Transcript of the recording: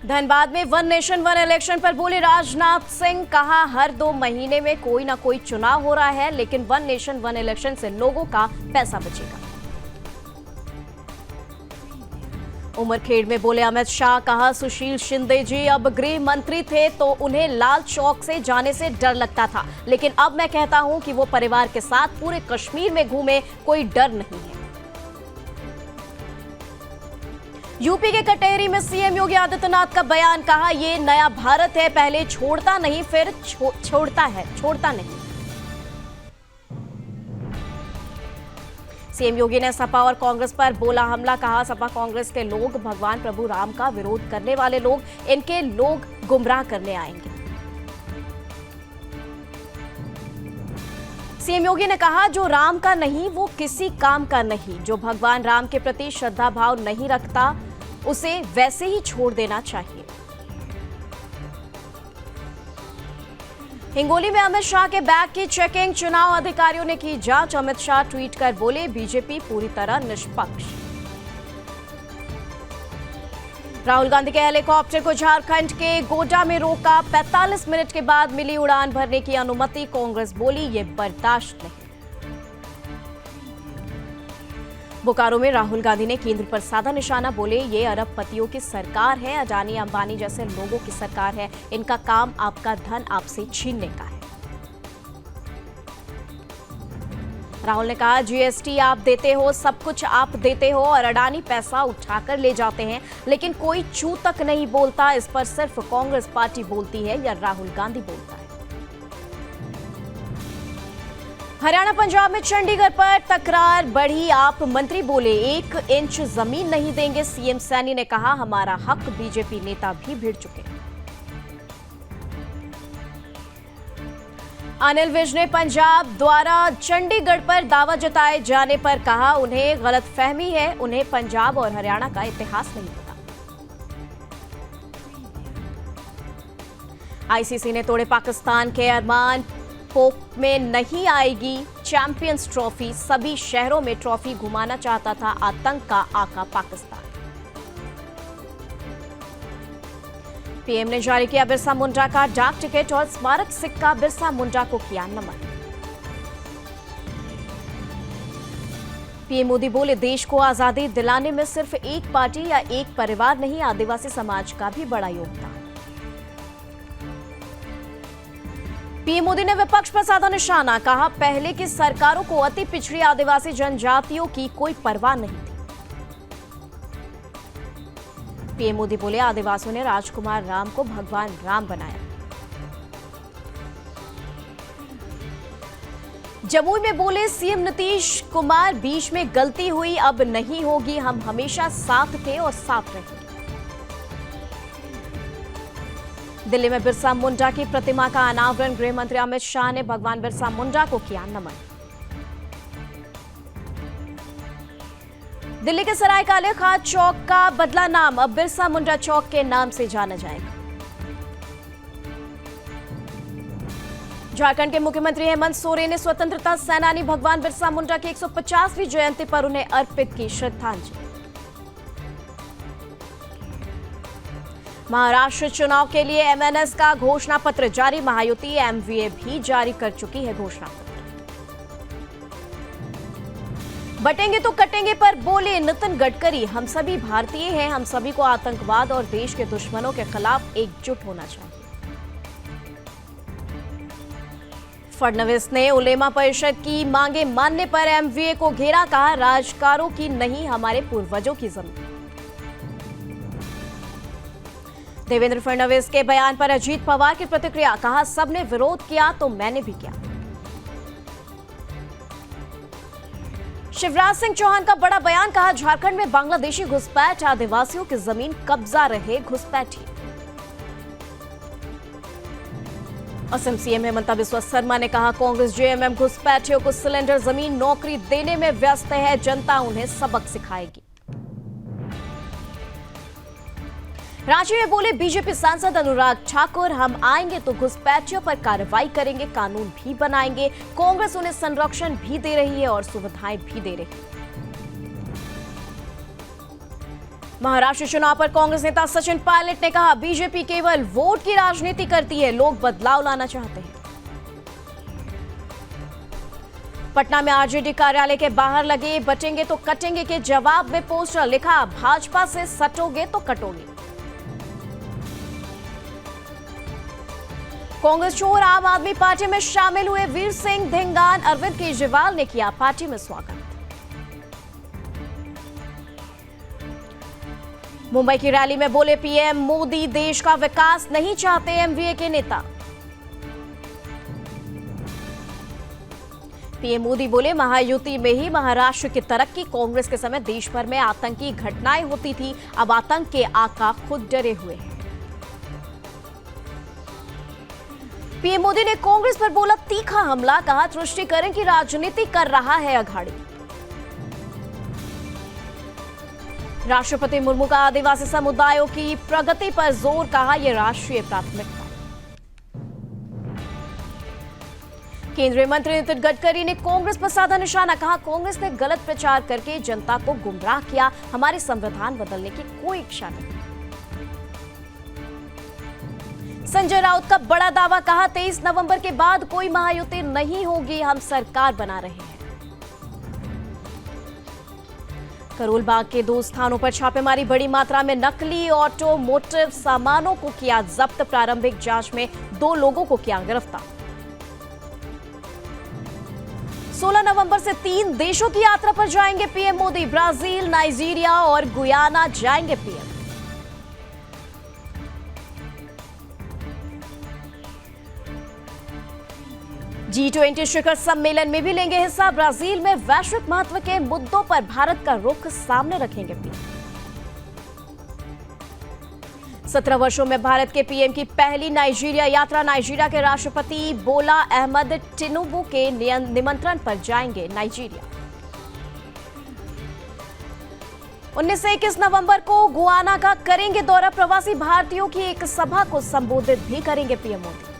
धनबाद में one nation one election पर बोले राजनाथ सिंह, कहा हर 2 महीने में कोई ना कोई चुनाव हो रहा है, लेकिन वन नेशन वन इलेक्शन से लोगों का पैसा बचेगा। उमरखेड़ में बोले अमित शाह, कहा सुशील शिंदे जी अब गृह मंत्री थे तो उन्हें लाल चौक से जाने से डर लगता था, लेकिन अब मैं कहता हूं कि वो परिवार के साथ पूरे कश्मीर में घूमे, कोई डर नहीं है। यूपी के कटेहरी में सीएम योगी आदित्यनाथ का बयान, कहा ये नया भारत है, पहले छोड़ता नहीं फिर छोड़ता नहीं। सीएम योगी ने सपा और कांग्रेस पर बोला हमला, कहा सपा कांग्रेस के लोग भगवान प्रभु राम का विरोध करने वाले लोग, इनके लोग गुमराह करने आएंगे। सीएम योगी ने कहा जो राम का नहीं वो किसी काम का नहीं, जो भगवान राम के प्रति श्रद्धा भाव नहीं रखता उसे वैसे ही छोड़ देना चाहिए। हिंगोली में अमित शाह के बैग की चेकिंग, चुनाव अधिकारियों ने की जांच। अमित शाह ट्वीट कर बोले बीजेपी पूरी तरह निष्पक्ष। राहुल गांधी के हेलीकॉप्टर को झारखंड के गोड्डा में रोका, 45 मिनट के बाद मिली उड़ान भरने की अनुमति, कांग्रेस बोली ये बर्दाश्त नहीं। बोकारो में राहुल गांधी ने केंद्र पर साधा निशाना, बोले ये अरबपतियों की सरकार है, अडानी अंबानी जैसे लोगों की सरकार है, इनका काम आपका धन आपसे छीनने का है। राहुल ने कहा जीएसटी आप देते हो, सब कुछ आप देते हो और अडानी पैसा उठाकर ले जाते हैं, लेकिन कोई चू तक नहीं बोलता। इस पर सिर्फ कांग्रेस पार्टी बोलती है या राहुल गांधी बोलता है। हरियाणा पंजाब में चंडीगढ़ पर तकरार बढ़ी, आप मंत्री बोले 1 इंच जमीन नहीं देंगे। सीएम सैनी ने कहा हमारा हक, बीजेपी नेता भी भिड़ चुके हैं। अनिल विज ने पंजाब द्वारा चंडीगढ़ पर दावा जताए जाने पर कहा उन्हें गलतफहमी है, उन्हें पंजाब और हरियाणा का इतिहास नहीं पता। आईसीसी ने तोड़े पाकिस्तान के अरमान, पोप में नहीं आएगी चैंपियंस ट्रॉफी, सभी शहरों में ट्रॉफी घुमाना चाहता था आतंक का आका पाकिस्तान। पीएम ने जारी किया बिरसा मुंडा का डाक टिकट और स्मारक सिक्का, बिरसा मुंडा को किया नमन। पीएम मोदी बोले देश को आजादी दिलाने में सिर्फ एक पार्टी या एक परिवार नहीं, आदिवासी समाज का भी बड़ा योगदान। पीएम मोदी ने विपक्ष पर साधा निशाना, कहा पहले की सरकारों को अति पिछड़ी आदिवासी जनजातियों की कोई परवाह नहीं थी। पीएम मोदी बोले आदिवासियों ने राजकुमार राम को भगवान राम बनाया। जमुई में बोले सीएम नीतीश कुमार बीच में गलती हुई अब नहीं होगी, हम हमेशा साथ थे और साथ रहेंगे। दिल्ली में बिरसा मुंडा की प्रतिमा का अनावरण, गृह मंत्री अमित शाह ने भगवान बिरसा मुंडा को किया नमन। दिल्ली के सरायकाले खान चौक का बदला नाम, अब बिरसा मुंडा चौक के नाम से जाना जाएगा। झारखंड के मुख्यमंत्री हेमंत सोरेन ने स्वतंत्रता सेनानी भगवान बिरसा मुंडा की 150वीं जयंती पर उन्हें अर्पित की श्रद्धांजलि। महाराष्ट्र चुनाव के लिए एमएनएस का घोषणा पत्र जारी, महायुति एमवीए भी जारी कर चुकी है घोषणा पत्र। बटेंगे तो कटेंगे पर बोले नितिन गडकरी, हम सभी भारतीय हैं, हम सभी को आतंकवाद और देश के दुश्मनों के खिलाफ एकजुट होना चाहिए। फडणवीस ने उलेमा परिषद की मांगे मानने पर एमवीए को घेरा, कहा राजकारों की नहीं हमारे पूर्वजों की जमीन। देवेंद्र फडणवीस के बयान पर अजीत पवार की प्रतिक्रिया, कहा सबने विरोध किया तो मैंने भी किया। शिवराज सिंह चौहान का बड़ा बयान, कहा झारखंड में बांग्लादेशी घुसपैठ, आदिवासियों की जमीन कब्जा रहे घुसपैठी। असम सीएम हेमंता बिस्वा शर्मा ने कहा कांग्रेस जेएमएम घुसपैठियों को सिलेंडर जमीन नौकरी देने में व्यस्त है, जनता उन्हें सबक सिखाएगी। रांची में बोले बीजेपी सांसद अनुराग ठाकुर, हम आएंगे तो घुसपैठियों पर कार्रवाई करेंगे, कानून भी बनाएंगे, कांग्रेस उन्हें संरक्षण भी दे रही है और सुविधाएं भी दे रही है। महाराष्ट्र चुनाव पर कांग्रेस नेता सचिन पायलट ने कहा, बीजेपी केवल वोट की राजनीति करती है, लोग बदलाव लाना चाहते हैं। पटना में आरजेडी कार्यालय के बाहर लगे बटेंगे तो कटेंगे के जवाब में पोस्टर, लिखा, भाजपा से सटोगे तो कटोगे। कांग्रेस छोड़ आम आदमी पार्टी में शामिल हुए वीर सिंह धिंगान, अरविंद केजरीवाल ने किया पार्टी में स्वागत। मुंबई की रैली में बोले पीएम मोदी, देश का विकास नहीं चाहते एमवीए के नेता। पीएम मोदी बोले, महायुति में ही महाराष्ट्र की तरक्की, कांग्रेस के समय देश भर में आतंकी घटनाएं होती थी, अब आतंक के आका खुद डरे हुए हैं। पीएम मोदी ने कांग्रेस पर बोला तीखा हमला, कहा, तुष्टीकरण की राजनीति कर रहा है अघाड़ी। राष्ट्रपति मुर्मू का आदिवासी समुदायों की प्रगति पर जोर, कहा, यह राष्ट्रीय प्राथमिकता। केंद्रीय मंत्री नितिन गडकरी ने कांग्रेस पर साधा निशाना, कहा, कांग्रेस ने गलत प्रचार करके जनता को गुमराह किया, हमारे संविधान बदलने की कोई इच्छा नहीं। संजय राउत का बड़ा दावा, कहा, 23 नवंबर के बाद कोई महायुति नहीं होगी, हम सरकार बना रहे हैं। करोल बाग के 2 स्थानों पर छापेमारी, बड़ी मात्रा में नकली ऑटोमोटिव सामानों को किया जब्त, प्रारंभिक जांच में 2 लोगों को किया गिरफ्तार। 16 नवंबर से 3 देशों की यात्रा पर जाएंगे पीएम मोदी, ब्राजील, नाइजीरिया और गुयाना जाएंगे पीएम। G20 शिखर सम्मेलन में भी लेंगे हिस्सा, ब्राजील में वैश्विक महत्व के मुद्दों पर भारत का रुख सामने रखेंगे पीएम। 17 वर्षों में भारत के पीएम की पहली नाइजीरिया यात्रा, नाइजीरिया के राष्ट्रपति बोला अहमद टिनुबू के निमंत्रण पर जाएंगे नाइजीरिया। 19 से 21 नवंबर को गुयाना का करेंगे दौरा, प्रवासी भारतीयों की एक सभा को संबोधित भी करेंगे पीएम मोदी।